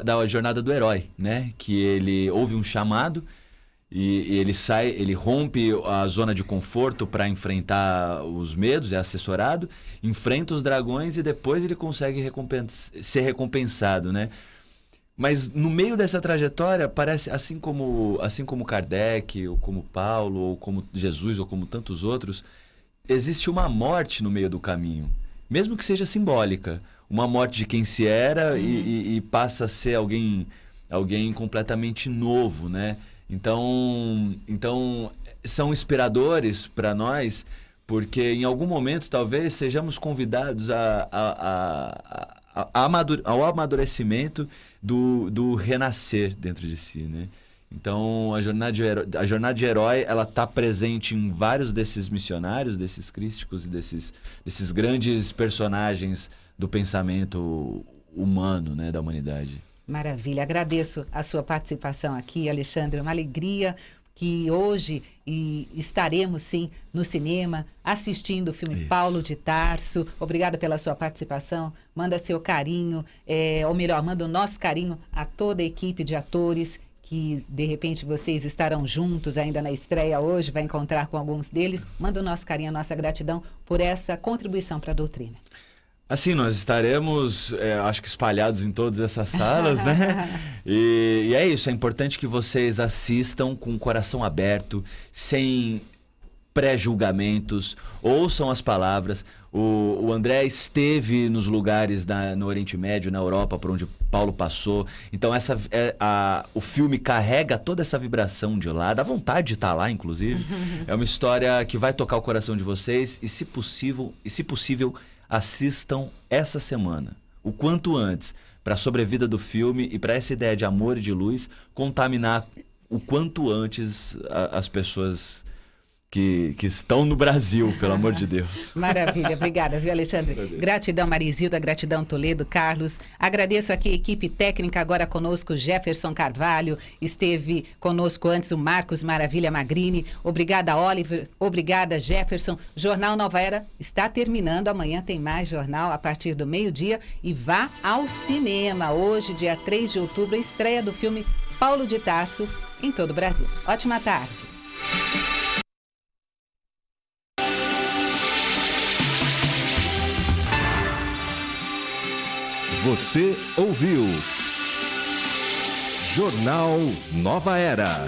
da jornada do herói, né? Que ele ouve um chamado e ele rompe a zona de conforto para enfrentar os medos, é assessorado, enfrenta os dragões e depois ele consegue ser recompensado, né? Mas no meio dessa trajetória, parece, assim como Kardec, ou como Paulo, ou como Jesus, ou como tantos outros, existe uma morte no meio do caminho, mesmo que seja simbólica. Uma morte de quem se era e passa a ser alguém completamente novo, né? Então são inspiradores para nós, porque em algum momento talvez sejamos convidados ao amadurecimento do renascer dentro de si, né? Então a jornada de herói, ela está presente em vários desses missionários, desses crísticos e desses grandes personagens do pensamento humano, né, da humanidade. Maravilha, agradeço a sua participação aqui, Alexandre, uma alegria que hoje estaremos sim no cinema assistindo o filme Paulo de Tarso. Obrigada pela sua participação, manda seu carinho, ou melhor, manda o nosso carinho a toda a equipe de atores que de repente vocês estarão juntos ainda na estreia hoje, vai encontrar com alguns deles. Manda o nosso carinho, a nossa gratidão por essa contribuição para a doutrina. Assim, nós estaremos, acho que espalhados em todas essas salas, né? E é isso, é importante que vocês assistam com o coração aberto, sem pré-julgamentos, ouçam as palavras. O André esteve nos lugares no Oriente Médio, na Europa, por onde Paulo passou. Então o filme carrega toda essa vibração de lá, dá vontade de estar lá, inclusive. É uma história que vai tocar o coração de vocês e, se possível, assistam essa semana, o quanto antes, para a sobrevida do filme e para essa ideia de amor e de luz contaminar o quanto antes as pessoas que estão no Brasil, pelo amor de Deus. Maravilha, obrigada, viu, Alexandre? Gratidão, Marizilda, gratidão, Toledo, Carlos. Agradeço aqui a equipe técnica, agora conosco Jefferson Carvalho, esteve conosco antes o Marcos Maravilha Magrini. Obrigada, Oliver, obrigada, Jefferson. Jornal Nova Era está terminando, amanhã tem mais jornal a partir do meio-dia e vá ao cinema. Hoje, dia 3 de outubro, a estreia do filme Paulo de Tarso em todo o Brasil. Ótima tarde. Você ouviu Jornal Nova Era.